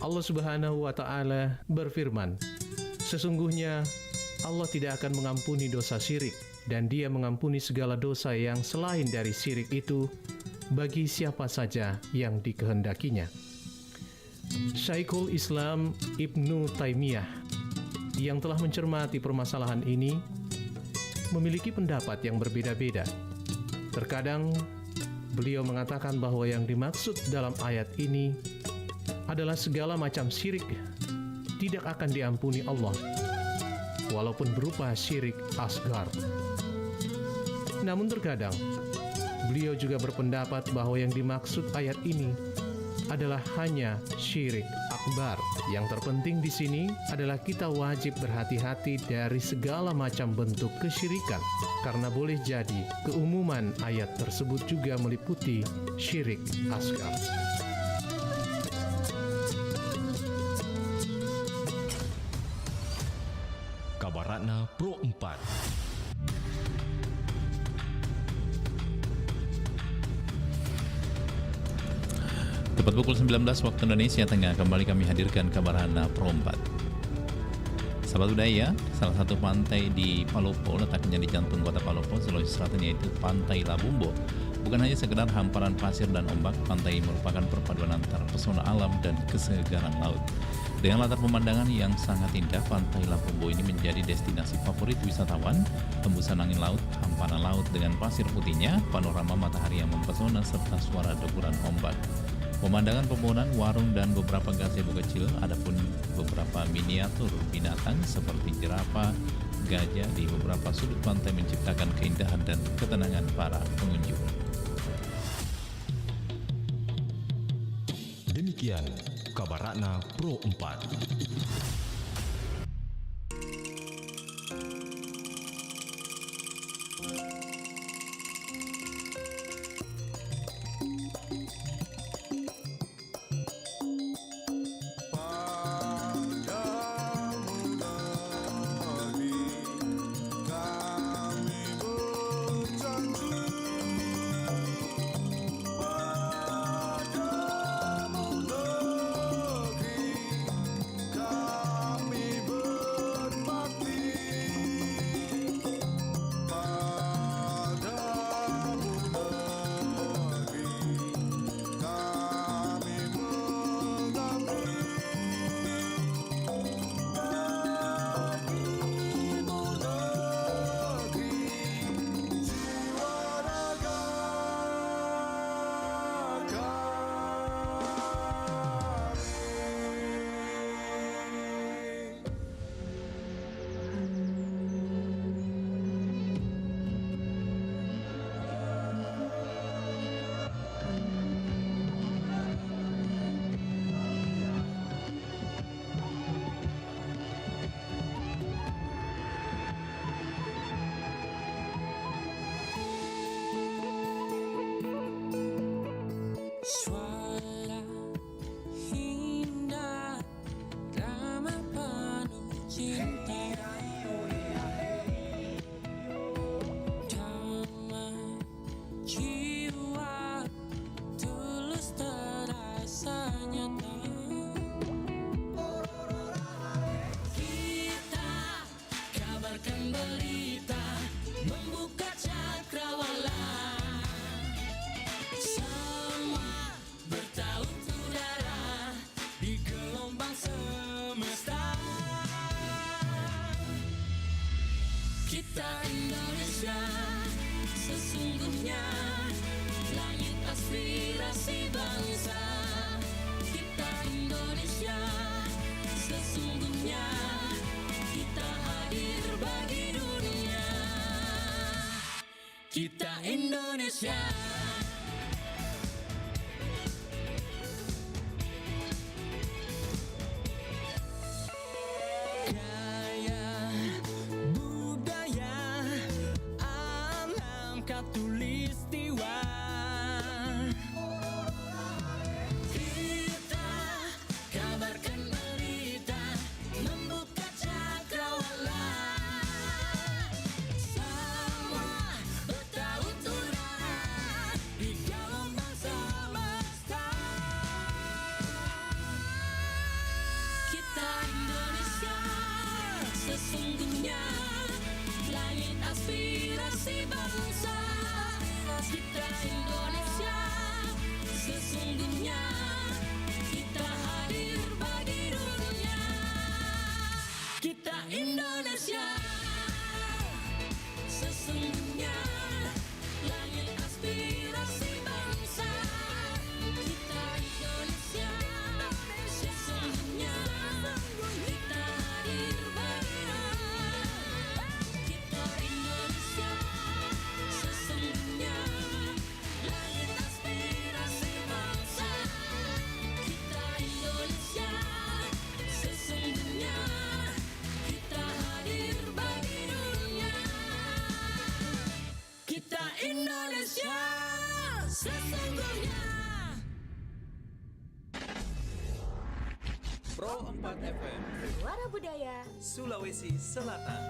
Allah Subhanahu wa Ta'ala berfirman, sesungguhnya Allah tidak akan mengampuni dosa syirik, dan Dia mengampuni segala dosa yang selain dari syirik itu bagi siapa saja yang dikehendakinya. Syekhul Islam Ibnu Taimiyah yang telah mencermati permasalahan ini memiliki pendapat yang berbeda-beda. Terkadang beliau mengatakan bahwa yang dimaksud dalam ayat ini adalah segala macam syirik tidak akan diampuni Allah, walaupun berupa syirik asgar. Namun terkadang beliau juga berpendapat bahwa yang dimaksud ayat ini adalah hanya syirik akbar. Yang terpenting di sini adalah kita wajib berhati-hati dari segala macam bentuk kesyirikan, karena boleh jadi keumuman ayat tersebut juga meliputi syirik asgar. Kabar Ratna Pro 4. Tepat pukul 19 waktu Indonesia Tengah, kembali kami hadirkan Kabar Ratna Pro 4. Sahabat budaya, salah satu pantai di Palopo, letaknya di jantung kota Palopo, Sulawesi Selatan, yaitu Pantai Labumbo. Bukan hanya sekedar hamparan pasir dan ombak, pantai merupakan perpaduan antara pesona alam dan kesegaran laut. Dengan latar pemandangan yang sangat indah, Pantai Labumbo ini menjadi destinasi favorit wisatawan. Hembusan angin laut, hamparan laut dengan pasir putihnya, panorama matahari yang mempesona, serta suara deburan ombak. Pemandangan pepohonan, warung, dan beberapa gazebo kecil, adapun beberapa miniatur binatang seperti jerapah, gajah di beberapa sudut pantai menciptakan keindahan dan ketenangan para pengunjung. Demikian Kabar Ratna Pro 4. Suara indah, ramah penuh cinta, damai jiwa, tulus terasa nyata. Kita kabarkan berita, membuka cakrawala. Kita Indonesia, sesungguhnya langit aspirasi bangsa. Kita Indonesia, sesungguhnya kita hadir bagi dunia. Kita Indonesia. Tulistiwa, kita kabarkan berita, membuka cakrawala. Semua bertaut udara Kita Indonesia, sesungguhnya kita hadir bagi dunia. Kita Indonesia, sesungguhnya langit aspirasi bangsa. Kita Indonesia, sesungguhnya kita hadir bagi dunia. Kita Indonesia, sesungguhnya langit aspirasi bangsa. Kita Indonesia, sesungguhnya kita hadir bagi dunia. Kita Indonesia, sesungguhnya. Pro 4 FM Suara Budaya. Sulawesi Selatan.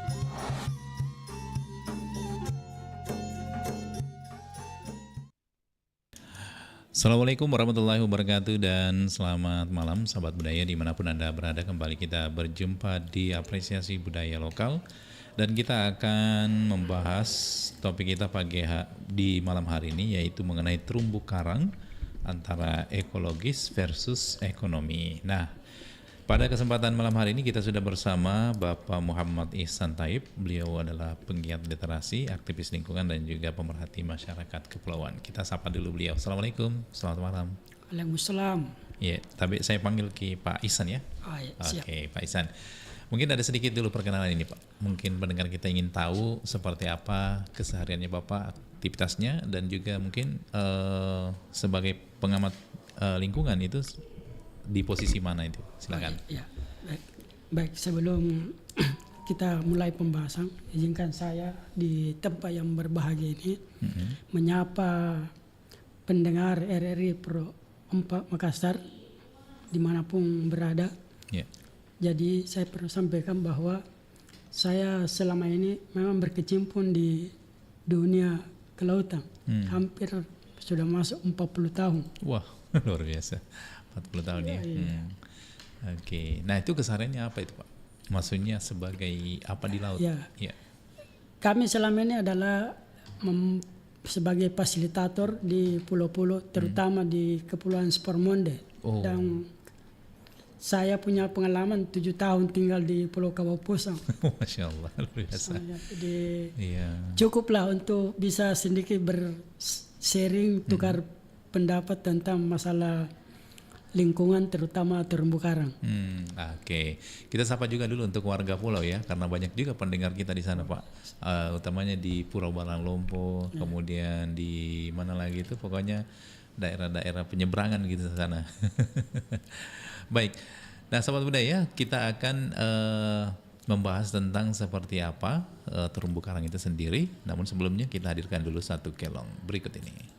Assalamualaikum warahmatullahi wabarakatuh dan selamat malam sahabat budaya dimanapun Anda berada. Kembali kita berjumpa di Apresiasi Budaya Lokal dan kita akan membahas topik kita di malam hari ini, yaitu mengenai terumbu karang antara ekologis versus ekonomi. Nah, pada kesempatan malam hari ini kita sudah bersama Bapak Muhammad Ihsan Taib. Beliau adalah penggiat literasi, aktivis lingkungan dan juga pemerhati masyarakat kepulauan. Kita sapa dulu beliau. Assalamualaikum, selamat malam. Waalaikumsalam. Ya, tapi saya panggil ke Pak Ihsan ya. Ya, siap. Oke, Pak Ihsan. Mungkin ada sedikit dulu perkenalan ini Pak. Mungkin pendengar kita ingin tahu seperti apa kesehariannya Bapak, aktivitasnya, dan juga mungkin sebagai pengamat lingkungan itu di posisi mana itu? Silakan. Ya, baik. Sebelum kita mulai pembahasan, izinkan saya di tempat yang berbahagia ini menyapa pendengar RRI Pro 4 Makassar dimanapun berada. Ya. Jadi saya perlu sampaikan bahwa saya selama ini memang berkecimpung di dunia kelautan. Hampir sudah masuk 40 tahun. Wah, luar biasa. 40 tahun ya. Oke. Nah, itu kesehariannya apa itu Pak? Maksudnya sebagai apa di laut? Ya. Ya. Kami selama ini adalah sebagai fasilitator di pulau-pulau, terutama di Kepulauan Spormonde. Oh. Dan saya punya pengalaman 7 tahun tinggal di Pulau Kawaposang. Masya Allah, luar biasa. Jadi Iya. cukuplah untuk bisa sedikit bersharing, tukar pendapat tentang masalah lingkungan, terutama terumbu karang. Oke. Kita sapa juga dulu untuk warga pulau ya, karena banyak juga pendengar kita di sana Pak. Utamanya di Pulau Balanglompo, kemudian di mana lagi itu, pokoknya daerah-daerah penyeberangan gitu di sana. Baik. Nah, sahabat budaya, kita akan membahas tentang seperti apa terumbu karang itu sendiri. Namun sebelumnya kita hadirkan dulu satu kelong berikut ini.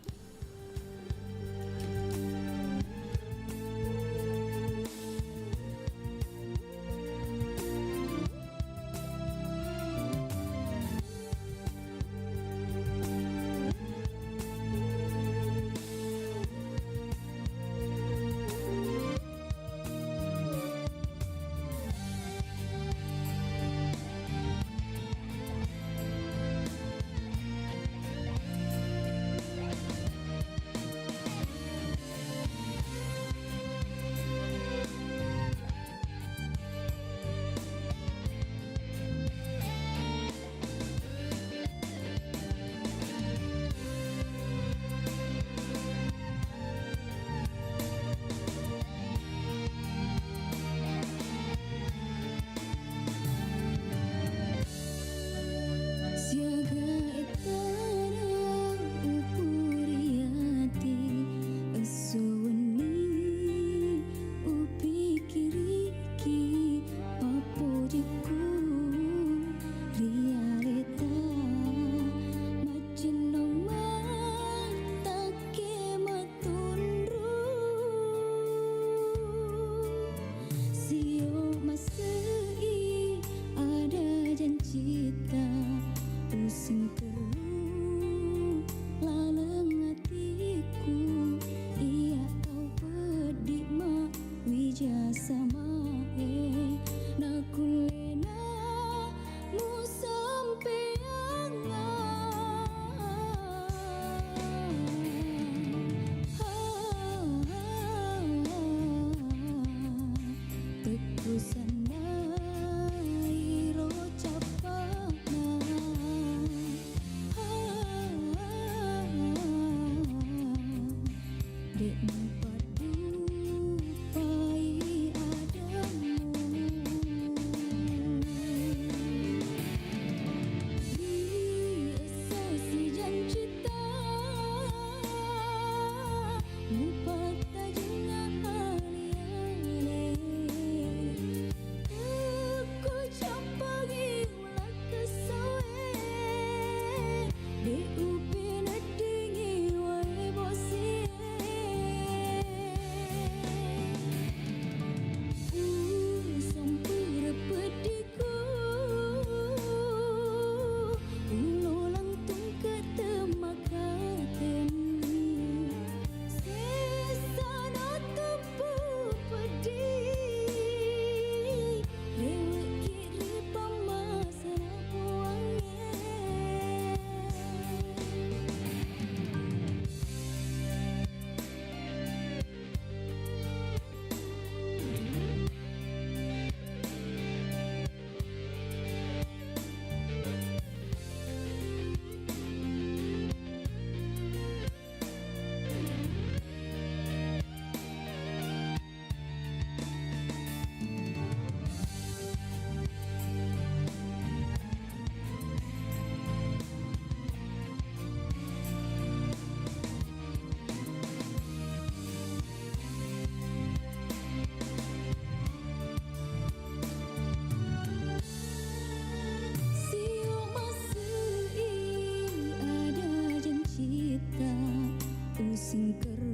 Singkeru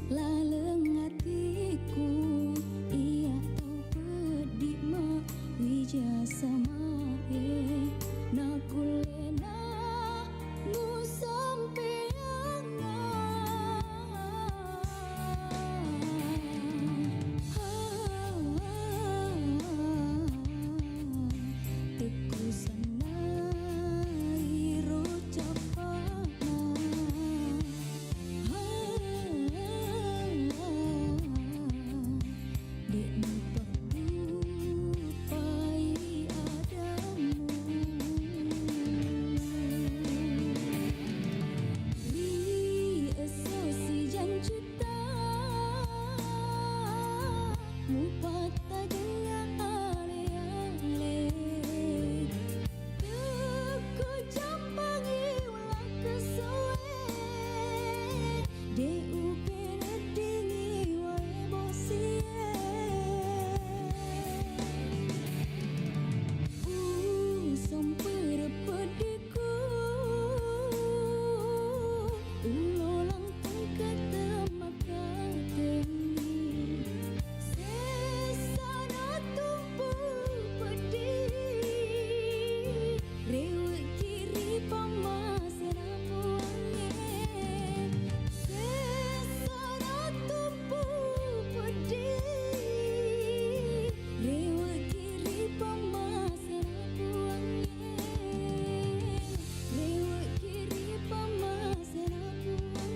laleng hatiku ia tau pedik ma wija sama nakulena teku sanai rocapana dek nupakku pai adamu ri esosi jancuta mupata dengan ale-ale teku jambangi ulang kesuwe deu penedingi wae bosie sampai pediku ulolang tengkat maka tengi sesana tumpu pedih rewek kiri pamasena buange sesana tumpu pedih rewek kiri pamasena buange rewek kiri pamasena buange.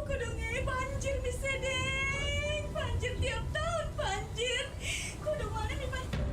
Kudungnya banjir bisa deng, banjir tiap tahun banjir. Kudung mana nih banjir?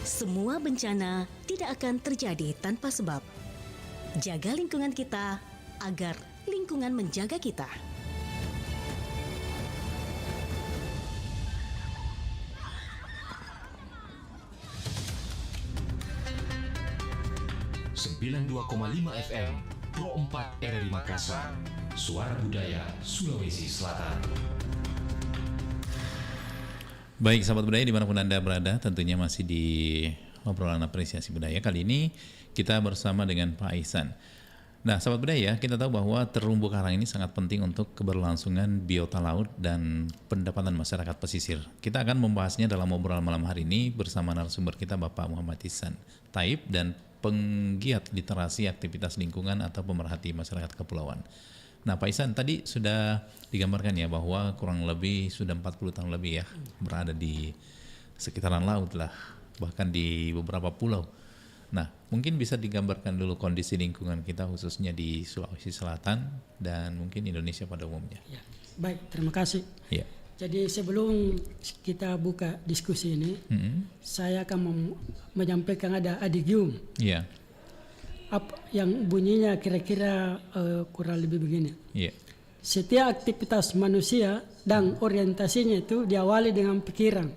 Semua bencana tidak akan terjadi tanpa sebab. Jaga lingkungan kita agar lingkungan menjaga kita. FM Pro 4 RRI Makassar, Suara Budaya Sulawesi Selatan. Baik sahabat budaya dimanapun Anda berada, tentunya masih di obrolan apresiasi budaya. Kali ini kita bersama dengan Pak Ihsan. Nah sahabat budaya, kita tahu bahwa terumbu karang ini sangat penting untuk keberlangsungan biota laut dan pendapatan masyarakat pesisir. Kita akan membahasnya dalam obrolan malam hari ini bersama narasumber kita Bapak Muhammad Ihsan Taib dan penggiat literasi aktivitas lingkungan atau pemerhati masyarakat kepulauan. Nah Pak Ihsan, tadi sudah digambarkan ya bahwa kurang lebih sudah 40 tahun lebih ya berada di sekitaran laut lah, bahkan di beberapa pulau. Nah mungkin bisa digambarkan dulu kondisi lingkungan kita khususnya di Sulawesi Selatan dan mungkin Indonesia pada umumnya. Ya, baik, terima kasih. Ya. Jadi sebelum kita buka diskusi ini, saya akan menyampaikan ada adigium. Iya. Apa yang bunyinya kira-kira kurang lebih begini. Iya. Setiap aktivitas manusia dan orientasinya itu diawali dengan pikiran.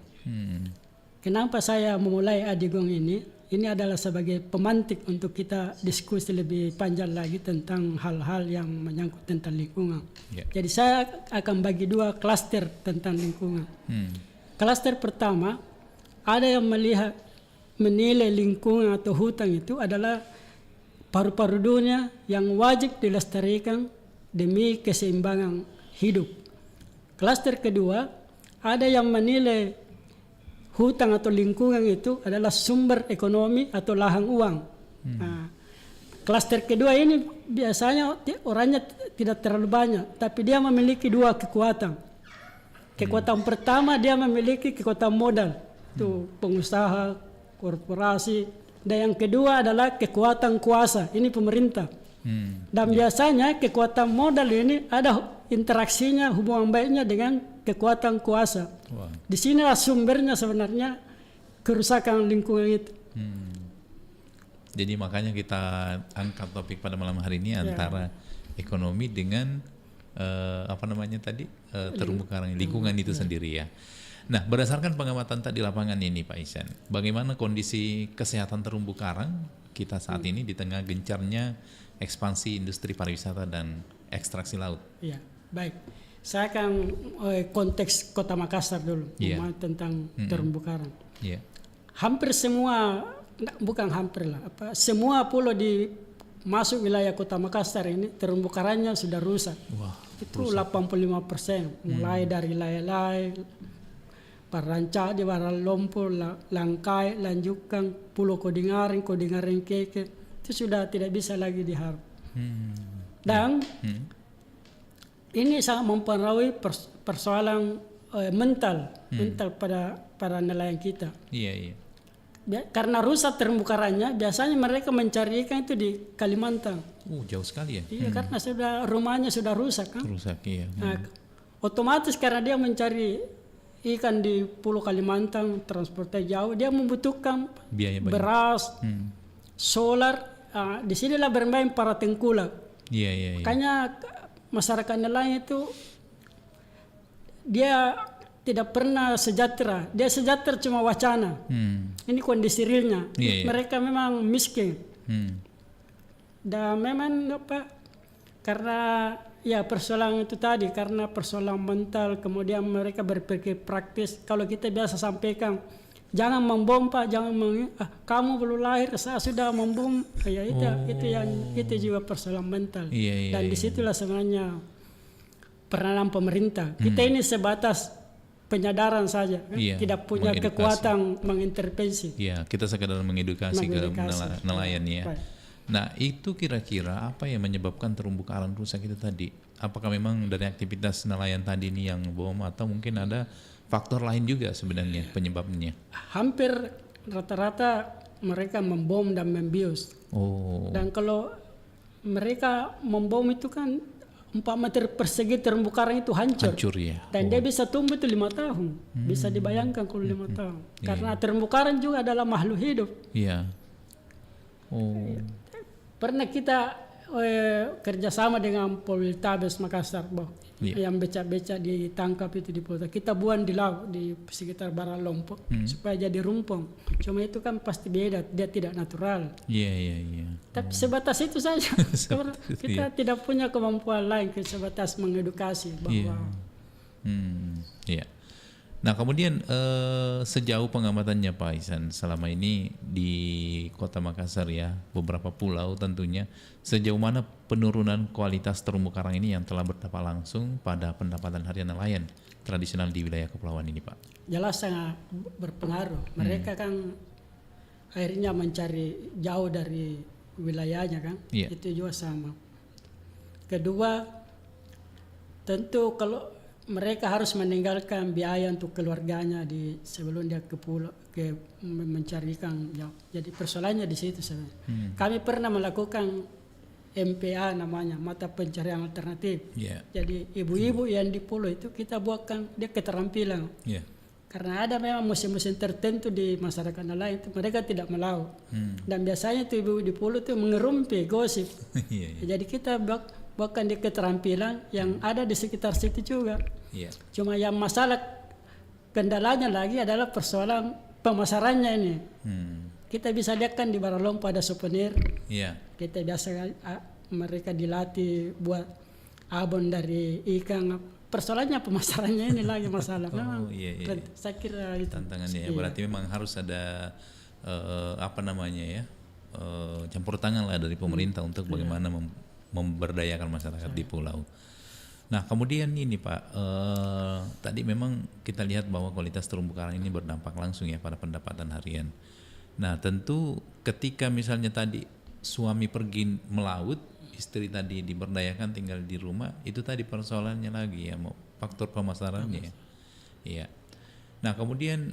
Kenapa saya memulai adigung ini? Ini adalah sebagai pemantik untuk kita diskusi lebih panjang lagi tentang hal-hal yang menyangkut tentang lingkungan. Yeah. Jadi saya akan bagi dua klaster tentang lingkungan. Klaster pertama, ada yang menilai lingkungan atau hutan itu adalah paru-paru dunia yang wajib dilestarikan demi keseimbangan hidup. Klaster kedua, ada yang menilai hutan atau lingkungan itu adalah sumber ekonomi atau lahan uang. Nah, klaster kedua ini biasanya orangnya tidak terlalu banyak, tapi dia memiliki dua kekuatan. Kekuatan pertama dia memiliki kekuatan modal, itu pengusaha, korporasi, Dan yang kedua adalah kekuatan kuasa, ini pemerintah. Dan biasanya kekuatan modal ini ada interaksinya, hubungan baiknya dengan kekuatan kuasa. Wah. Di sinilah sumbernya sebenarnya kerusakan lingkungan itu. Jadi makanya kita angkat topik pada malam hari ini antara ekonomi dengan apa namanya tadi terumbu karang lingkungan itu sendiri ya. Nah, berdasarkan pengamatan tadi lapangan ini Pak Ihsan, bagaimana kondisi kesehatan terumbu karang kita saat ini di tengah gencarnya ekspansi industri pariwisata dan ekstraksi laut? Ya, baik. Saya akan konteks Kota Makassar dulu, tentang terumbu karang. Hampir semua, bukan hampir lah, semua pulau di masuk wilayah Kota Makassar ini terumbu karangnya sudah rusak. Wah, itu 85%, mulai dari Layalai, Paranca di Baralompo, Langkai, Lanjukan, Pulau Kodingaring, Kodingaring Keke, itu sudah tidak bisa lagi diharap. Dan ini sangat mempengaruhi persoalan mental pada nelayan kita. Iya. Karena rusak terumbu karangnya, biasanya mereka mencari ikan itu di Kalimantan. Jauh sekali ya. Iya, karena rumahnya sudah rusak kan. Rusak, iya. Nah, otomatis karena dia mencari ikan di Pulau Kalimantan, transportnya jauh, dia membutuhkan biaya banyak. Beras, solar. Di sinilah bermain para tengkulak. Iya. Makanya masyarakat nelayan itu dia tidak pernah sejahtera. Dia sejahtera cuma wacana. Ini kondisi realnya. Mereka memang miskin. Dan memang karena persoalan itu tadi, karena persoalan mental, kemudian mereka berpikir praktis. Kalau kita biasa sampaikan, jangan membom Pak, jangan kamu belum lahir, saya sudah membom. Ya itu juga persoalan mental. Dan disitulah sebenarnya peranan pemerintah. Kita ini sebatas penyadaran saja, tidak punya kekuatan mengintervensi. Iya, kita sekadar mengedukasi ke nelayan ya. Right. Nah, itu kira-kira apa yang menyebabkan terumbu karang rusak itu tadi? Apakah memang dari aktivitas nelayan tadi ini yang bom, atau mungkin ada faktor lain juga sebenarnya penyebabnya? Hampir rata-rata mereka membom dan membius. Dan kalau mereka membom itu kan 4 meter persegi terumbu karang itu hancur ya. Dan dia bisa tumbuh itu 5 tahun. Bisa dibayangkan kalau 5 tahun. Karena terumbu karang juga adalah makhluk hidup. Iya. Pernah kita kerjasama dengan Poltabes Makassar, yang beca-beca ditangkap itu di Polta. Kita buang di laut di sekitar Baralompo supaya jadi rumpung. Cuma itu kan pasti beda, dia tidak natural. Iya. Tapi sebatas itu saja. Kita tidak punya kemampuan lain, sebatas mengedukasi bahwa. Iya. Nah, kemudian sejauh pengamatannya Pak Ihsan selama ini di Kota Makassar ya, beberapa pulau tentunya, sejauh mana penurunan kualitas terumbu karang ini yang telah berdampak langsung pada pendapatan harian nelayan tradisional di wilayah kepulauan ini Pak? Jelas sangat berpengaruh. Mereka kan akhirnya mencari jauh dari wilayahnya kan, itu juga sama. Kedua, tentu kalau mereka harus meninggalkan biaya untuk keluarganya sebelum dia ke pulau mencari ikan. Jadi persoalannya di situ sebenarnya. Kami pernah melakukan MPA namanya, mata pencarian alternatif. Jadi ibu-ibu yang di pulau itu kita buatkan dia keterampilan. Karena ada memang musim-musim tertentu di masyarakat nelayan itu mereka tidak melaut. Dan biasanya itu ibu di pulau itu mengerumpi, gosip. Jadi kita buatkan dia keterampilan yang ada di sekitar situ juga. Cuma yang masalah kendalanya lagi adalah persoalan pemasarannya ini. Kita bisa lihat kan di Baralompo ada souvenir. Kita biasa mereka dilatih buat abon dari ikan. Persoalannya pemasarannya ini lagi masalah. Saya kira itu tantangannya. Berarti memang harus ada campur tangan lah dari pemerintah untuk bagaimana memberdayakan masyarakat di pulau. Nah, kemudian ini Pak, tadi memang kita lihat bahwa kualitas terumbu karang ini berdampak langsung ya pada pendapatan harian. Nah, tentu ketika misalnya tadi suami pergi melaut, istri tadi diberdayakan tinggal di rumah, itu tadi persoalannya lagi ya, faktor pemasarannya. Iya. Nah, kemudian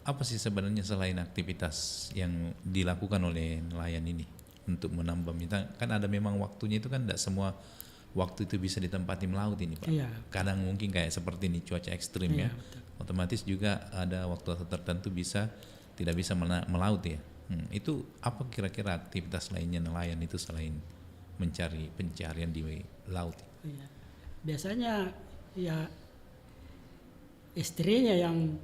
apa sih sebenarnya selain aktivitas yang dilakukan oleh nelayan ini untuk menambah minta? Kan ada memang waktunya itu kan tidak semua waktu itu bisa ditempati melaut ini, Pak. Iya. Kadang mungkin kayak seperti ini cuaca ekstrim ya. Iya, betul. Otomatis juga ada waktu tertentu tidak bisa melaut ya. Itu apa kira-kira aktivitas lainnya nelayan itu selain mencari pencarian di laut? Iya. Biasanya ya istrinya yang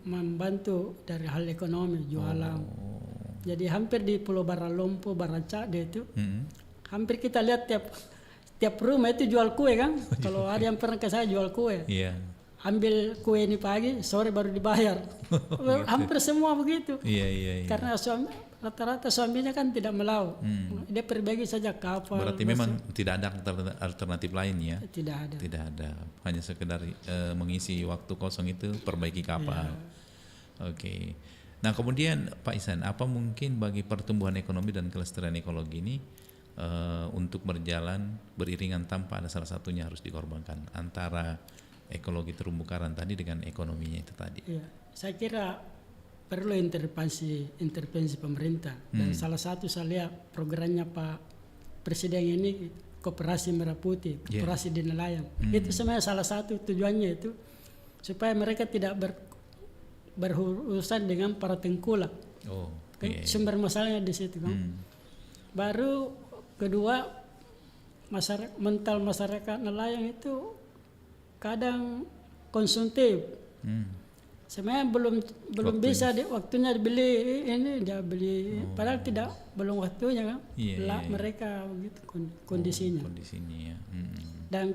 membantu dari hal ekonomi, jualan. Jadi hampir di Pulau Baralompo, Baracade itu, hampir kita lihat tiap rumah itu jual kue kan. Kalau ada yang pernah ke saya jual kue, ambil kue ini pagi, sore baru dibayar. Hampir semua begitu. Iya. Karena rata-rata suaminya kan tidak melaut, dia pergi saja kapal. Berarti memang tidak ada alternatif lain ya? Tidak ada. Hanya sekedar mengisi waktu kosong itu perbaiki kapal. Oke. Nah kemudian Pak Ihsan, apa mungkin bagi pertumbuhan ekonomi dan kelestarian ekologi ini untuk berjalan beriringan tanpa ada salah satunya harus dikorbankan antara ekologi terumbu karang tadi dengan ekonominya itu tadi? Iya, saya kira perlu intervensi pemerintah dan salah satu saya lihat programnya Pak Presiden ini Koperasi Merah Putih, Koperasi di nelayan. Itu sebenarnya salah satu tujuannya itu supaya mereka tidak berurusan dengan para tengkulak. Sumber masalahnya di situ kan. Baru kedua, mental masyarakat nelayan itu kadang konsumtif. Sebenarnya belum bisa waktunya dibeli ini dia beli, padahal belum waktunya kan. Mereka begitu kondisinya. Dan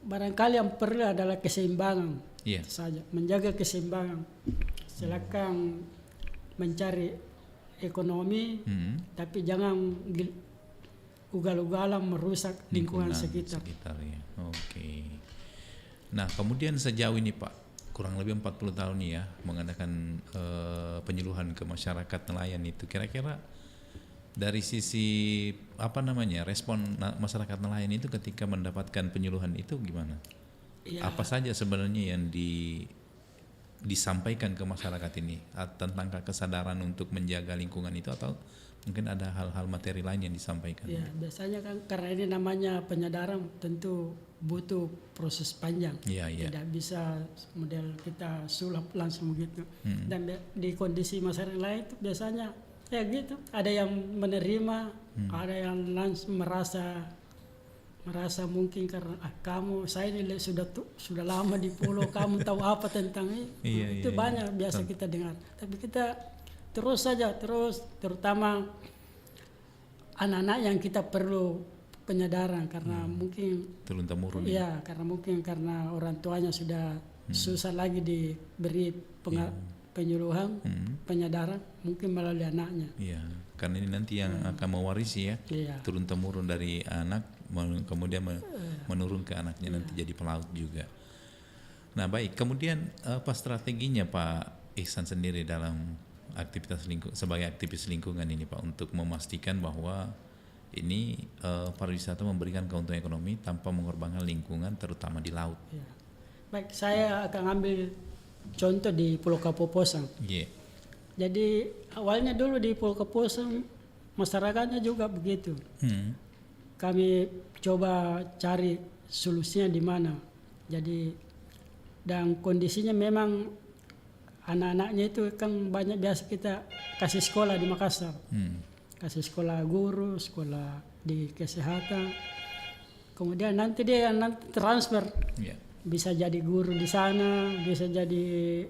barangkali yang perlu adalah keseimbangan. Itu saja, menjaga keseimbangan. Silakan mencari ekonomi, tapi jangan ugal-ugalan merusak lingkungan sekitar ya. Oke. Nah kemudian sejauh ini Pak, kurang lebih 40 tahun nih ya mengadakan penyuluhan ke masyarakat nelayan itu, kira-kira dari sisi respon masyarakat nelayan itu ketika mendapatkan penyuluhan itu gimana? Apa saja sebenarnya yang disampaikan ke masyarakat ini tentang kesadaran untuk menjaga lingkungan itu, atau mungkin ada hal-hal materi lain yang disampaikan? Ya, biasanya kan karena ini namanya penyadaran tentu butuh proses panjang. Tidak bisa model kita sulap langsung begitu. Dan di kondisi masyarakat lain itu biasanya ya gitu. Ada yang menerima, ada yang langsung merasa mungkin karena saya ini sudah lama di pulau, kamu tahu apa tentang itu banyak biasa kita dengar. Tapi kita terus terutama anak-anak yang kita perlu penyadaran karena mungkin turun-temurun. Iya, karena orang tuanya sudah susah lagi diberi penyuluhan, penyadaran mungkin melalui anaknya. Iya, karena ini nanti yang akan mewarisi turun-temurun dari anak kemudian menurun ke anaknya nanti jadi pelaut juga. Nah, baik. Kemudian apa strateginya Pak Ihsan sendiri dalam sebagai aktivis lingkungan ini Pak untuk memastikan bahwa ini pariwisata memberikan keuntungan ekonomi tanpa mengorbankan lingkungan terutama di laut? Baik, saya akan ambil contoh di Pulau Kapoposang. Jadi awalnya dulu di Pulau Kapoposang masyarakatnya juga begitu. Kami coba cari solusinya di mana. Jadi dan kondisinya memang anak-anaknya itu kan banyak biasa kita kasih sekolah di Makassar. Kasih sekolah guru, sekolah di kesehatan. Kemudian nanti dia yang nanti transfer. Bisa jadi guru di sana, bisa jadi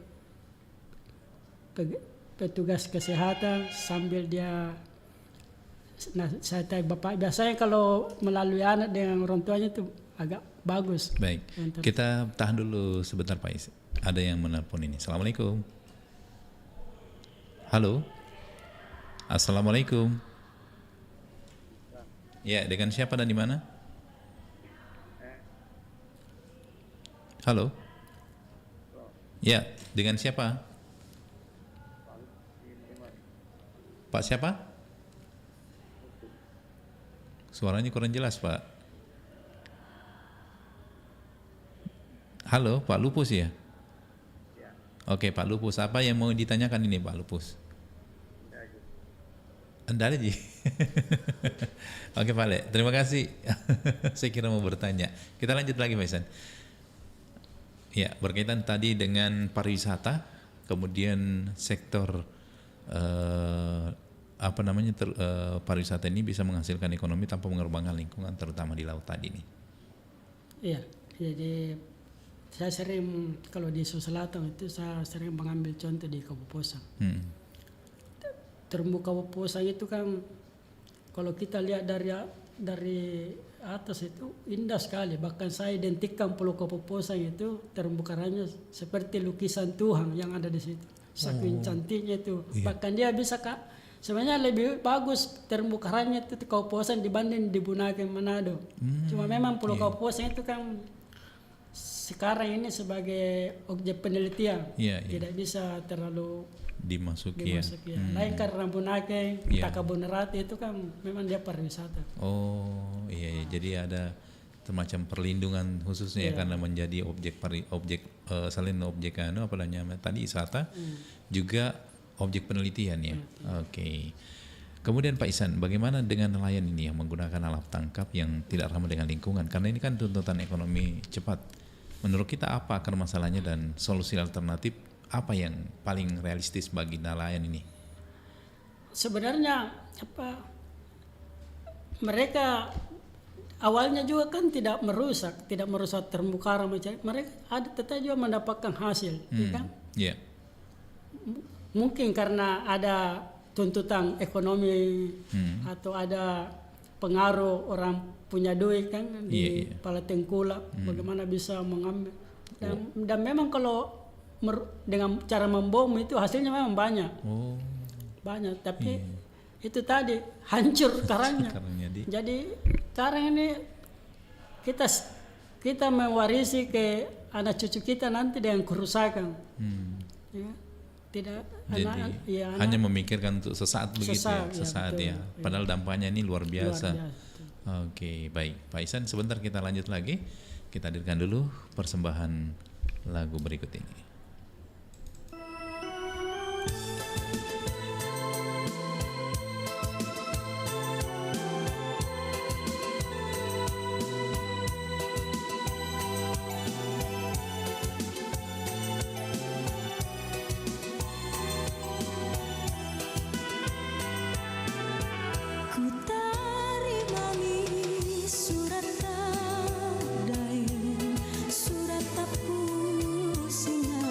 petugas kesehatan sambil dia saya tanya Bapak, biasanya kalau melalui anak dengan orang tuanya itu agak bagus. Baik, kita tahan dulu sebentar Pak Is. Ada yang menelpon ini. Assalamualaikum. Halo. Assalamualaikum. Ya, dengan siapa dan di mana? Halo. Ya, dengan siapa? Pak siapa? Suaranya kurang jelas Pak. Halo, Pak Lupus ya? Oke Pak Lupus, apa yang mau ditanyakan ini Pak Lupus? Anda aja. Oke Pak Le, terima kasih. Saya kira mau bertanya. Kita lanjut lagi Pak Isan. Ya, berkaitan tadi dengan pariwisata, kemudian sektor pariwisata ini bisa menghasilkan ekonomi tanpa mengorbankan lingkungan, terutama di laut tadi nih. Iya, jadi saya sering kalau di Sulawesi Selatan itu saya sering mengambil contoh di Kapuasang. Terumbu Kapuasang itu kan kalau kita lihat dari atas itu indah sekali. Bahkan saya identikkan Pulau Kapuasang itu terumbu karangnya seperti lukisan Tuhan yang ada di situ. Saking cantiknya itu. Iya. Bahkan dia bisa sebenarnya lebih bagus terumbu karangnya itu di Kapuasang dibanding di Bunaken Manado. Cuma memang Pulau Kapuasang itu kan sekarang ini sebagai objek penelitian. Tidak bisa terlalu dimasuki ya. Lain karena Bunaken, Takabonerate itu kan memang dia pariwisata. Oh iya, jadi ada semacam perlindungan khususnya ya, karena menjadi selain objek tadi wisata juga objek penelitian ya. Oke. Kemudian Pak Isan, bagaimana dengan nelayan ini yang menggunakan alat tangkap yang tidak ramah dengan lingkungan? Karena ini kan tuntutan ekonomi cepat. Menurut kita apa akar masalahnya dan solusi alternatif apa yang paling realistis bagi nelayan ini? Sebenarnya mereka awalnya juga kan tidak merusak terumbu karang macam mereka ada tetap juga mendapatkan hasil, ya kan? Yeah. Mungkin karena ada tuntutan ekonomi atau ada pengaruh orang punya duit kan di Pala Tengkulak, bagaimana bisa mengambil dan memang kalau dengan cara membom itu hasilnya memang banyak. Banyak, tapi itu tadi hancur karangnya. Jadi karang ini kita mewarisi ke anak cucu kita nanti dengan kerusakan. Ya, tidak hanya memikirkan untuk sesaat begitu sesaat ya. Padahal dampaknya ini luar biasa. Oke, baik. Pak Isan, sebentar kita lanjut lagi. Kita hadirkan dulu persembahan lagu berikut ini. Ku tarimami surat kadai, surat tapu singa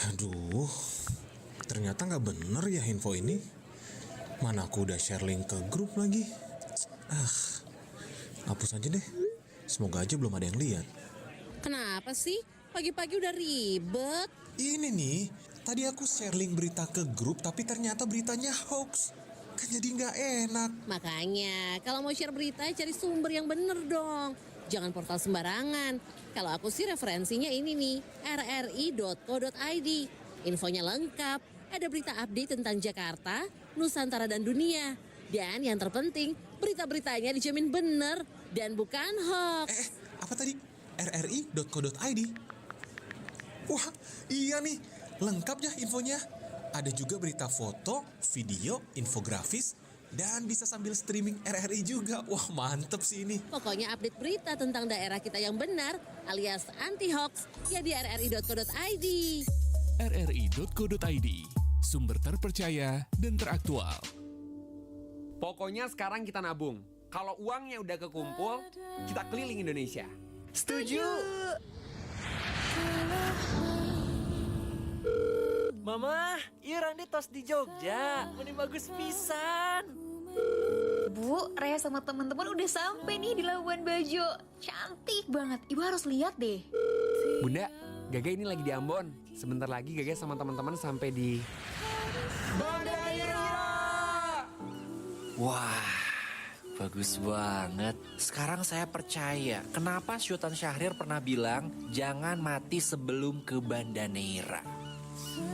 Aduh, ternyata nggak bener ya info ini. Mana aku udah share link ke grup lagi. Hapus aja deh. Semoga aja belum ada yang lihat. Kenapa sih? Pagi-pagi udah ribet. Ini nih, tadi aku share link berita ke grup tapi ternyata beritanya hoax. Kan jadi nggak enak. Makanya, kalau mau share berita cari sumber yang bener dong. Jangan portal sembarangan. Kalau aku sih referensinya ini nih, rri.co.id. Infonya lengkap, ada berita update tentang Jakarta, Nusantara dan dunia. Dan yang terpenting, berita-beritanya dijamin bener dan bukan hoax. Apa tadi? rri.co.id. Wah, iya nih, lengkap ya infonya. Ada juga berita foto, video, infografis, dan bisa sambil streaming RRI juga. Wah, mantep sih ini. Pokoknya update berita tentang daerah kita yang benar alias anti hoax ya di rri.co.id. rri.co.id, sumber terpercaya dan teraktual. Pokoknya sekarang kita nabung. Kalau uangnya udah kekumpul, kita keliling Indonesia. Setuju? Mama, iya Randi tos di Jogja. Ini bagus pisan. Bu, Raya sama teman-teman udah sampai nih di Labuan Bajo. Cantik banget. Ibu harus lihat deh. Bunda, Gaga ini lagi di Ambon. Sebentar lagi Gaga sama teman-teman sampai di Bandaira. Wah, bagus banget. Sekarang saya percaya kenapa Sultan Syahrir pernah bilang jangan mati sebelum ke Banda Neira.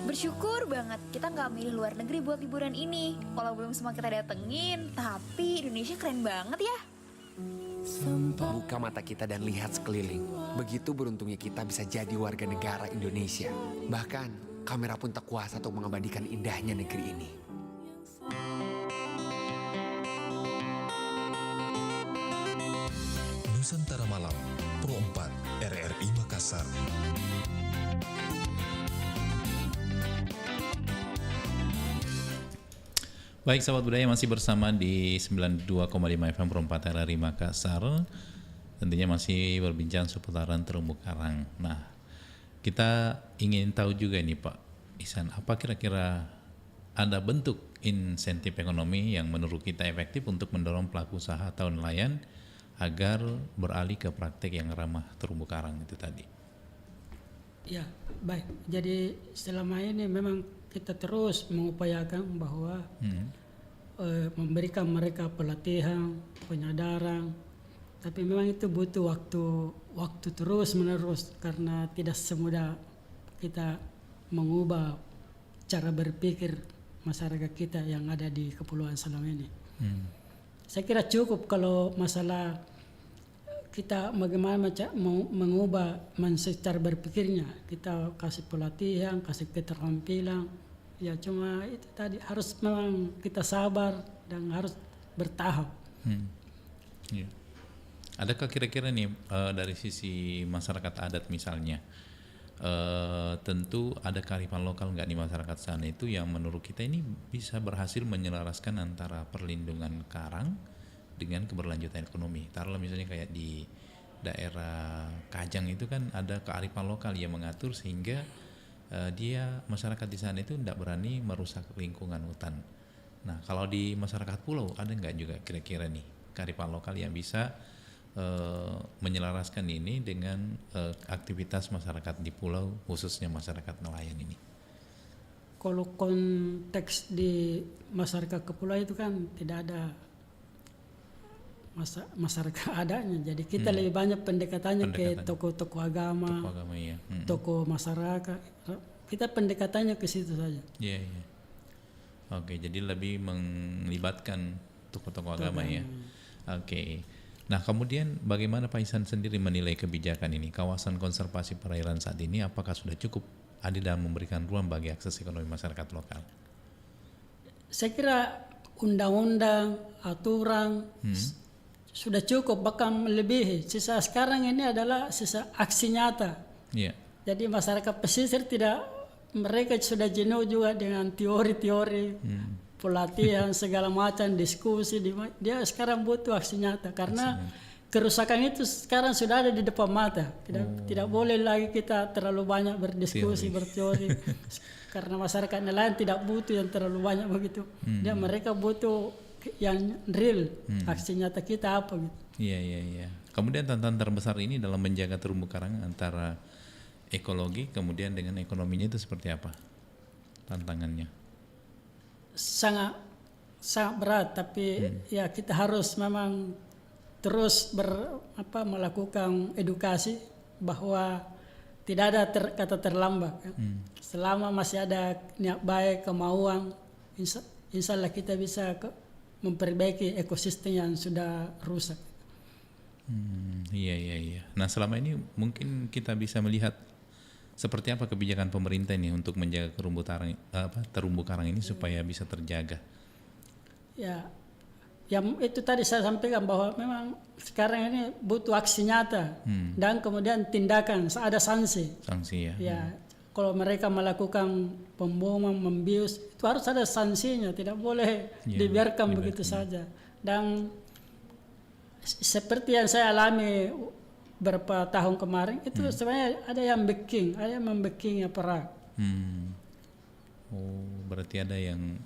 Bersyukur banget kita nggak milih luar negeri buat liburan ini. Kalau belum semua kita datengin, tapi Indonesia keren banget ya. Buka mata kita dan lihat sekeliling. Begitu beruntungnya kita bisa jadi warga negara Indonesia. Bahkan kamera pun tak kuasa untuk mengabadikan indahnya negeri ini. Nusantara Malam, Pro 4, RRI Makassar. Baik sahabat budaya, masih bersama di 92,5 FM Pro 4 RRI Makassar. Tentunya masih berbincang seputaran terumbu karang. Nah, kita ingin tahu juga nih Pak Ihsan, apa kira-kira ada bentuk insentif ekonomi yang menurut kita efektif untuk mendorong pelaku usaha atau nelayan agar beralih ke praktek yang ramah terumbu karang itu tadi? Ya, baik. Jadi selama ini memang kita terus mengupayakan bahwa memberikan mereka pelatihan, penyadaran, tapi memang itu butuh waktu terus menerus karena tidak semudah kita mengubah cara berpikir masyarakat kita yang ada di Kepulauan Salam ini. Saya kira cukup kalau masalah kita bagaimana mengubah mindset cara berpikirnya. Kita kasih pelatihan, kasih keterampilan. Ya cuma itu tadi harus memang kita sabar dan harus bertahap. Ya. Adakah kira-kira nih dari sisi masyarakat adat misalnya, tentu ada kearifan lokal nggak di masyarakat sana itu yang menurut kita ini bisa berhasil menyelaraskan antara perlindungan karang dengan keberlanjutan ekonomi. Taruhlah misalnya kayak di daerah Kajang itu kan ada kearifan lokal yang mengatur sehingga dia masyarakat di sana itu tidak berani merusak lingkungan hutan. Nah kalau di masyarakat pulau ada nggak juga kira-kira nih kearifan lokal yang bisa menyelaraskan ini dengan aktivitas masyarakat di pulau, khususnya masyarakat nelayan ini? Kalau konteks di masyarakat kepulauan itu kan tidak ada masyarakat adanya, jadi kita lebih banyak pendekatannya ke tokoh-tokoh agama, iya. tokoh masyarakat. Kita pendekatannya ke situ saja. Iya. Oke, jadi lebih melibatkan tokoh-tokoh agama ya. Oke. Nah, kemudian bagaimana Pak Ihsan sendiri menilai kebijakan ini? Kawasan konservasi perairan saat ini apakah sudah cukup adil dalam memberikan ruang bagi akses ekonomi masyarakat lokal? Saya kira undang-undang, aturan sudah cukup, bahkan melebihi. Sisa sekarang ini adalah sisa aksi nyata. Yeah. Jadi masyarakat pesisir mereka sudah jenuh juga dengan teori-teori, pelatihan segala macam, diskusi. Dia sekarang butuh aksi nyata karena kerusakan itu sekarang sudah ada di depan mata. Tidak boleh lagi kita terlalu banyak berdiskusi, berteori. Karena masyarakat nelayan tidak butuh yang terlalu banyak begitu. Dan mereka butuh yang real, aksi nyata kita apa gitu. Iya. Kemudian tantangan terbesar ini dalam menjaga terumbu karang antara ekologi kemudian dengan ekonominya itu seperti apa tantangannya? Sangat berat, tapi ya kita harus memang terus melakukan edukasi bahwa tidak ada kata terlambat. Selama masih ada niat baik, kemauan, insya Allah kita bisa memperbaiki ekosistem yang sudah rusak. Iya. Nah selama ini mungkin kita bisa melihat seperti apa kebijakan pemerintah ini untuk menjaga terumbu karang ini supaya bisa terjaga. Ya, yang itu tadi saya sampaikan bahwa memang sekarang ini butuh aksi nyata dan kemudian tindakan, ada sanksi. Sanksi ya. Ya, kalau mereka melakukan pemboman, membius, itu harus ada sanksinya, tidak boleh dibiarkan begitu saja. Dan seperti yang saya alami beberapa tahun kemarin itu sebenarnya ada yang membacking perak. Oh, berarti ada yang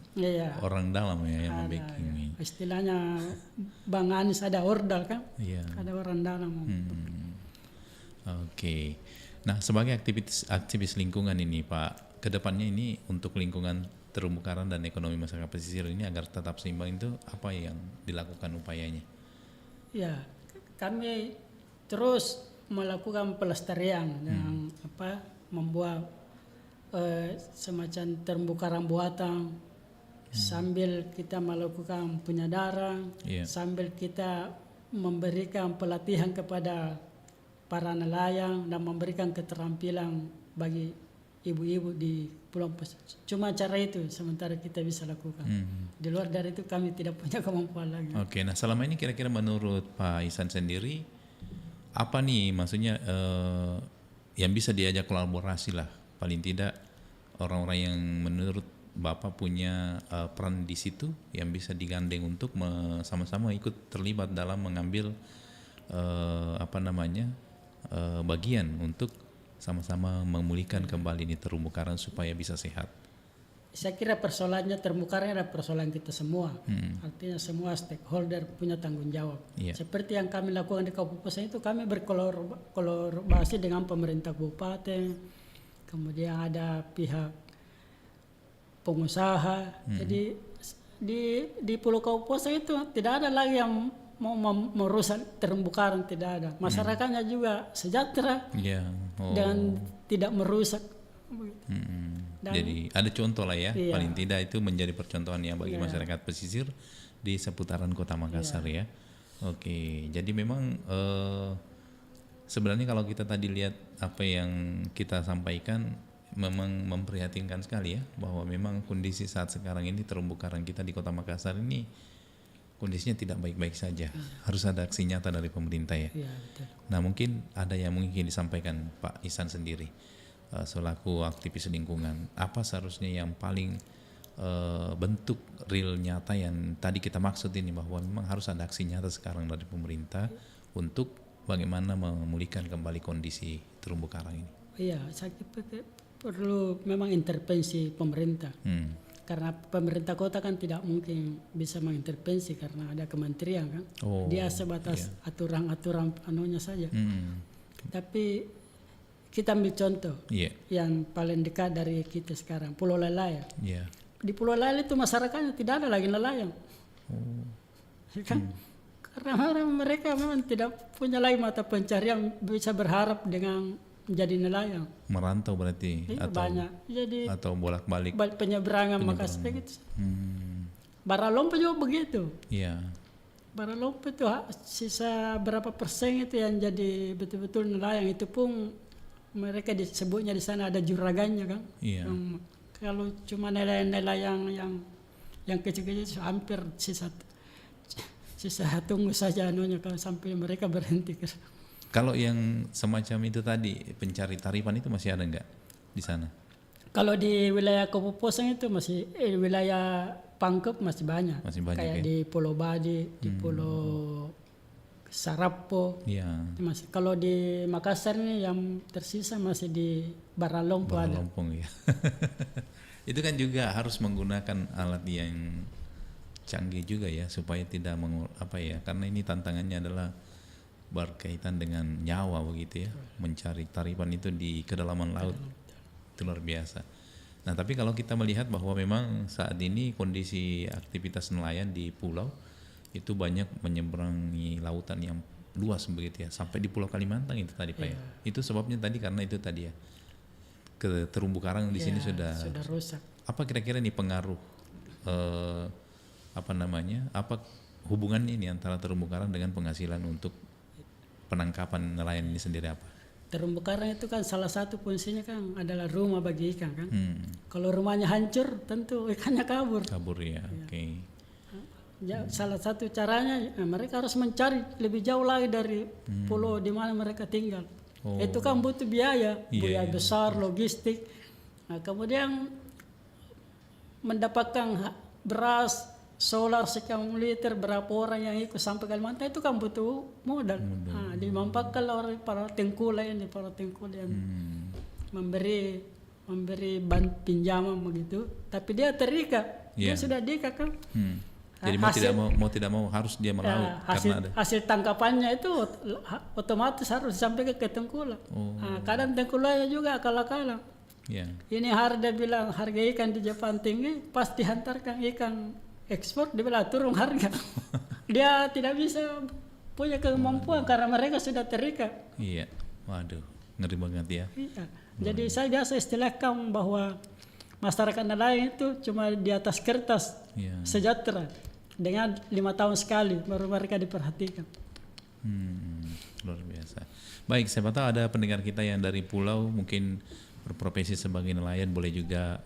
orang dalam ya yang membacking. Istilahnya Bang Anies ada ordal kan? Iya. Ada orang dalam. Oke. Nah, sebagai aktivis lingkungan ini Pak, kedepannya ini untuk lingkungan terumbu karang dan ekonomi masyarakat pesisir ini agar tetap seimbang itu apa yang dilakukan upayanya? Ya, kami terus melakukan pelestarian yang membuat semacam terumbu karang buatan sambil kita melakukan penyadaran, sambil kita memberikan pelatihan kepada para nelayan dan memberikan keterampilan bagi ibu-ibu di Pulau Pesisir. Cuma cara itu sementara kita bisa lakukan. Di luar dari itu kami tidak punya kemampuan lagi. Oke, nah selama ini kira-kira menurut Pak Ihsan sendiri apa nih maksudnya yang bisa diajak kolaborasi lah, paling tidak orang-orang yang menurut Bapak punya peran di situ yang bisa digandeng untuk sama-sama ikut terlibat dalam mengambil bagian untuk sama-sama memulihkan kembali ini terumbu karang supaya bisa sehat. Saya kira persoalannya terumbu karang adalah persoalan kita semua. Artinya semua stakeholder punya tanggung jawab. Seperti yang kami lakukan di Kabupaten itu, kami berkolaborasi dengan pemerintah kabupaten, kemudian ada pihak pengusaha. Jadi di Pulau Kapuasang itu tidak ada lagi yang mau merusak terumbu karang, tidak ada. Masyarakatnya juga sejahtera dan tidak merusak. Jadi ada contoh lah ya, paling tidak itu menjadi percontohan ya bagi masyarakat pesisir di seputaran Kota Makassar ya. Oke, jadi memang sebenarnya kalau kita tadi lihat apa yang kita sampaikan memang memprihatinkan sekali ya, bahwa memang kondisi saat sekarang ini terumbu karang kita di Kota Makassar ini kondisinya tidak baik-baik saja. Harus ada aksi nyata dari pemerintah ya. Betul. Nah mungkin ada yang mungkin disampaikan Pak Ihsan sendiri selaku aktivis lingkungan, apa seharusnya yang paling bentuk real nyata yang tadi kita maksud ini, bahwa memang harus ada aksi nyata sekarang dari pemerintah untuk bagaimana memulihkan kembali kondisi terumbu karang ini. Iya, saya kira perlu memang intervensi pemerintah. Karena pemerintah kota kan tidak mungkin bisa mengintervensi karena ada kementerian kan. Dia sebatas aturan-aturan anunya saja. Tapi kita ambil contoh yang paling dekat dari kita sekarang, Pulau Lelaya. Di Pulau Lelaya itu masyarakatnya tidak ada lagi nelayan. Kan? Karena mereka memang tidak punya lagi mata pencarian, bisa berharap dengan menjadi nelayan. Merantau berarti atau banyak. Jadi atau bolak-balik penyeberangan Makassar gitu. Baralompa juga begitu. Iya. Baralompa itu sisa berapa persen itu yang jadi betul-betul nelayan, itu pun mereka disebutnya di sana ada juragannya kan. Iya. Kalau cuma nelayan yang kecil-kecil hampir sisa tunggu saja anunya kalau sampai mereka berhenti. Kalau yang semacam itu tadi pencari tarifan itu masih ada nggak di sana? Kalau di wilayah Kapuasang itu masih wilayah Pangkep masih banyak. Masih banyak kayak ya? Di Pulau Badi, di Pulau Sarapo. Ya. Masih kalau di Makassar ini yang tersisa masih di Baralongpo ada. Baralompong ya. Itu kan juga harus menggunakan alat yang canggih juga ya supaya tidak karena ini tantangannya adalah berkaitan dengan nyawa begitu ya, mencari taripan itu di kedalaman laut. Itu luar biasa. Nah, tapi kalau kita melihat bahwa memang saat ini kondisi aktivitas nelayan di pulau itu banyak menyeberangi lautan yang luas begitu ya, sampai di Pulau Kalimantan itu tadi Pak ya. Itu sebabnya tadi karena itu tadi ya, ke terumbu karang di sini sudah rusak. Apa kira-kira nih pengaruh apa hubungannya ini antara terumbu karang dengan penghasilan untuk penangkapan nelayan ini sendiri apa? Terumbu karang itu kan salah satu fungsinya kan adalah rumah bagi ikan kan. Kalau rumahnya hancur tentu ikannya kabur. Kabur ya, oke. Ya, salah satu caranya mereka harus mencari lebih jauh lagi dari pulau di mana mereka tinggal. Itu kan butuh biaya besar, logistik. Nah, kemudian mendapatkan beras, solar sekian liter, berapa orang yang ikut sampai Kalimantan itu kan butuh modal. Nah, dimanfaatkan oleh para tengkulak yang memberi pinjaman begitu, tapi dia terikat, dia sudah diikat kan. Jadi mau tidak mau harus dia melaut karena ada hasil tangkapannya itu otomatis harus disampaikan ke tengkulak. Nah, kadang tengkulaknya juga akal-akalan. Ini harga bilang harga ikan di Jepang tinggi, pas dihantarkan ikan ekspor dia bilang turun harga. Dia tidak bisa punya kemampuan karena mereka sudah terikat. Iya, waduh, ngeri banget ya. Iya. Jadi saya biasa istilahkan bahwa masyarakat nelayan itu cuma di atas kertas sejahtera. Dengan 5 tahun sekali baru mereka diperhatikan. Luar biasa. Baik, siapa tahu ada pendengar kita yang dari pulau mungkin berprofesi sebagai nelayan, boleh juga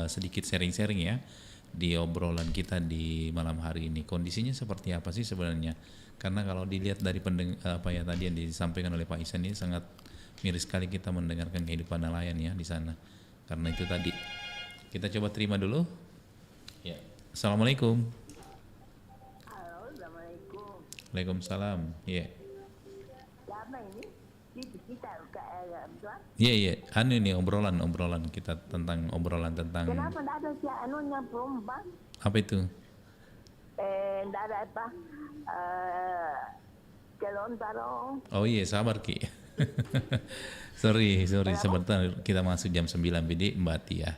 sedikit sharing-sharing ya di obrolan kita di malam hari ini. Kondisinya seperti apa sih sebenarnya? Karena kalau dilihat dari tadi yang disampaikan oleh Pak Ihsan ini sangat miris sekali kita mendengarkan kehidupan nelayan ya di sana. Karena itu tadi. Kita coba terima dulu. Ya. Assalamualaikum. Halo, assalamualaikum. Waalaikumsalam. Ya. Siapa ini? Kita Iya. Anu ini obrolan kita tentang Kenapa tidak ada si anunya perempuan? Apa itu? Tidak ada apa? Kelontaro. Oh iya, sabar Ki. sorry sebentar, kita masuk jam 9 BD Mbak Tia.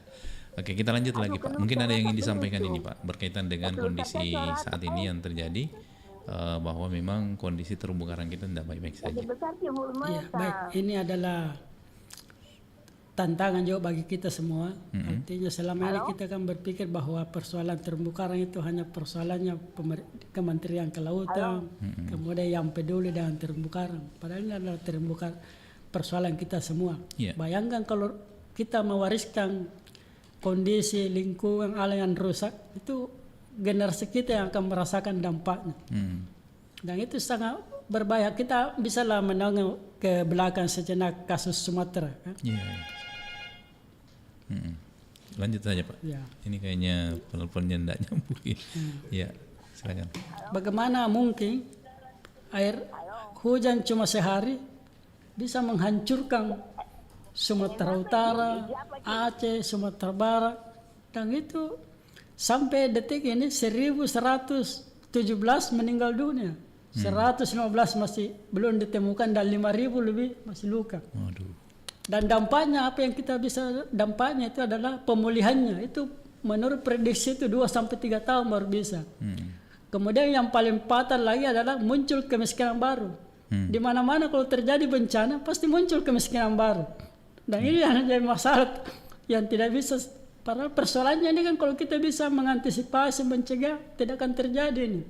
Oke, kita lanjut lagi Pak. Mungkin ada yang ingin disampaikan ini Pak berkaitan dengan kondisi saat ini yang terjadi, bahwa memang kondisi terumbu karang kita tidak baik-baik saja. Ya, baik. Ini adalah tantangan juga bagi kita semua. Artinya selama ini kita kan berpikir bahwa persoalan terumbu karang itu hanya persoalannya Kementerian Kelautan, kemudian yang peduli dengan terumbu karang. Padahal ini adalah terumbu karang persoalan kita semua. Bayangkan kalau kita mewariskan kondisi lingkungan alam yang rusak, itu generasi kita yang akan merasakan dampaknya. Dan itu sangat berbahaya. Kita bisalah menengok ke belakang sejenak kasus Sumatera kan? Lanjut saja Pak. Ini kayaknya penelponnya tidak nyambung. Ya, silakan. Bagaimana mungkin air hujan cuma sehari bisa menghancurkan Sumatera Utara, Aceh, Sumatera Barat, dan itu sampai detik ini 1117 meninggal dunia, 115 masih belum ditemukan dan 5.000 lebih masih luka. Dan dampaknya apa yang kita bisa dampaknya itu adalah pemulihannya itu menurut prediksi itu 2-3 tahun baru bisa. Kemudian yang paling fatal lagi adalah muncul kemiskinan baru. Di mana-mana kalau terjadi bencana pasti muncul kemiskinan baru. Dan ini yang jadi masalah yang tidak bisa. Padahal persoalannya ini kan kalau kita bisa mengantisipasi, mencegah, tidak akan terjadi ini.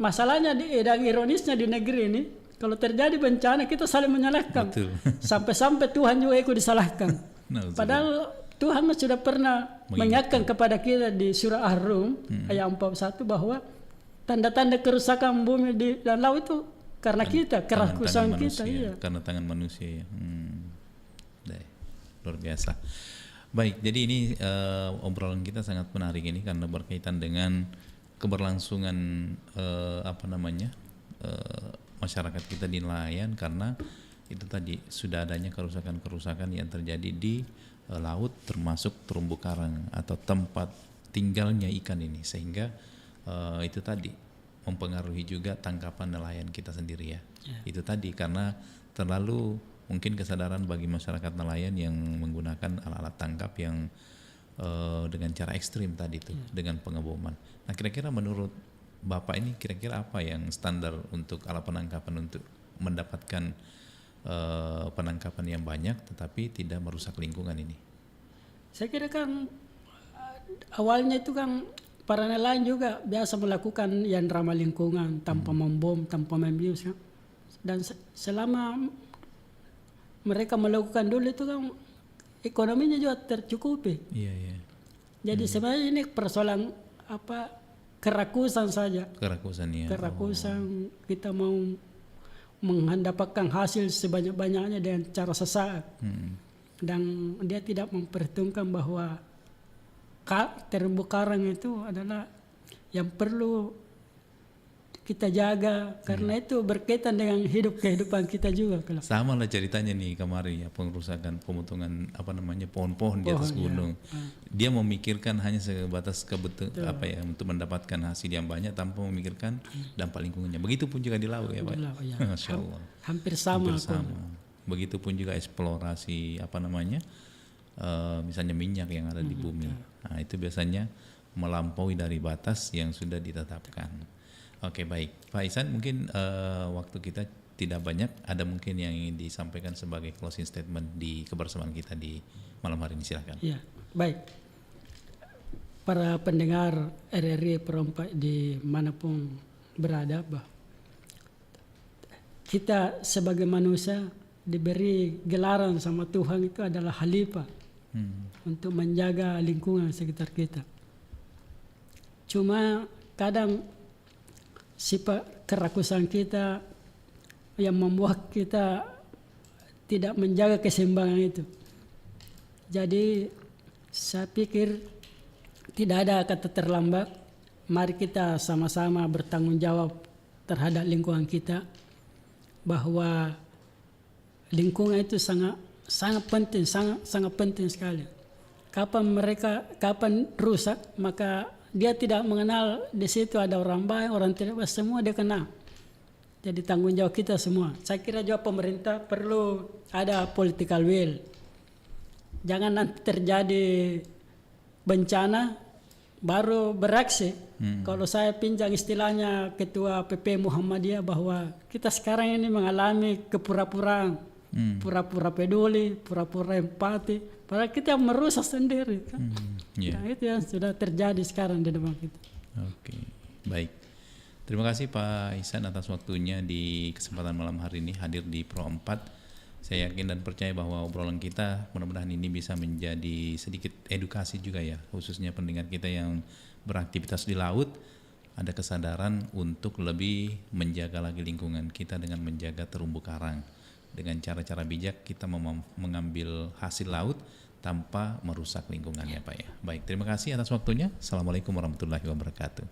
Masalahnya dan ironisnya di negeri ini, kalau terjadi bencana kita saling menyalahkan. Sampai-sampai Tuhan juga ikut disalahkan. Padahal Tuhan sudah pernah mengingatkan kepada kita di surah Ar-Rum ayat 41 bahwa tanda-tanda kerusakan bumi dan laut itu karena kita, kerakusan kita. Karena tangan manusia ya. Luar biasa. Baik, jadi ini obrolan kita sangat menarik ini karena berkaitan dengan keberlangsungan masyarakat kita di nelayan, karena itu tadi sudah adanya kerusakan-kerusakan yang terjadi di laut, termasuk terumbu karang atau tempat tinggalnya ikan ini, sehingga itu tadi mempengaruhi juga tangkapan nelayan kita sendiri ya. Itu tadi karena terlalu mungkin kesadaran bagi masyarakat nelayan yang menggunakan alat-alat tangkap yang dengan cara ekstrim tadi itu dengan pengeboman. Nah, kira-kira menurut Bapak ini kira-kira apa yang standar untuk alat penangkapan untuk mendapatkan penangkapan yang banyak tetapi tidak merusak lingkungan ini? Saya kira kan awalnya itu kan para nelayan juga biasa melakukan yang ramah lingkungan tanpa membom, tanpa membius kan. Dan selama mereka melakukan dulu itu kan ekonominya juga tercukupi. Iya, iya. Jadi sebenarnya ini persoalan kerakusan saja. Kerakusan ya. Kerakusan kita mau mendapatkan hasil sebanyak-banyaknya dengan cara sesaat. Dan dia tidak memperhitungkan bahwa terumbu karang itu adalah yang perlu kita jaga karena itu berkaitan dengan kehidupan kita juga. Sama lah ceritanya nih kemarin ya, pengerusakan, pemotongan pohon-pohon di atas gunung. Dia memikirkan hanya sebatas untuk mendapatkan hasil yang banyak tanpa memikirkan dampak lingkungannya. Begitupun juga di laut ya Pak. Masya Allah. Hampir sama. Begitupun juga eksplorasi misalnya minyak yang ada di bumi. Nah, itu biasanya melampaui dari batas yang sudah ditetapkan. Oke, baik Pak Ihsan, mungkin waktu kita tidak banyak, ada mungkin yang ingin disampaikan sebagai closing statement di kebersamaan kita di malam hari ini, silakan. Ya, baik. Para pendengar RRI Perompak dimanapun berada, kita sebagai manusia diberi gelaran sama Tuhan itu adalah khalifah untuk menjaga lingkungan sekitar kita. Cuma kadang sifat kerakusan kita yang membuat kita tidak menjaga keseimbangan itu. Jadi saya pikir tidak ada kata terlambat. Mari kita sama-sama bertanggung jawab terhadap lingkungan kita, bahwa lingkungan itu sangat penting sekali. Kapan rusak, maka dia tidak mengenal di situ ada orang baik, orang tidak baik, semua dia kenal. Jadi tanggung jawab kita semua. Saya kira juga pemerintah perlu ada political will. Jangan nanti terjadi bencana baru beraksi. Kalau saya pinjam istilahnya Ketua PP Muhammadiyah, bahwa kita sekarang ini mengalami kepura-puraan, pura-pura peduli, pura-pura empati. Padahal kita merusak sendiri kan. Nah, itu yang sudah terjadi sekarang di depan kita. Oke, baik. Terima kasih Pak Ihsan atas waktunya di kesempatan malam hari ini hadir di Pro 4. Saya yakin dan percaya bahwa obrolan kita mudah-mudahan ini bisa menjadi sedikit edukasi juga ya, khususnya pendengar kita yang beraktivitas di laut, ada kesadaran untuk lebih menjaga lagi lingkungan kita dengan menjaga terumbu karang. Dengan cara-cara bijak kita mengambil hasil laut tanpa merusak lingkungan ya Pak ya. Baik, terima kasih atas waktunya. Assalamualaikum warahmatullahi wabarakatuh.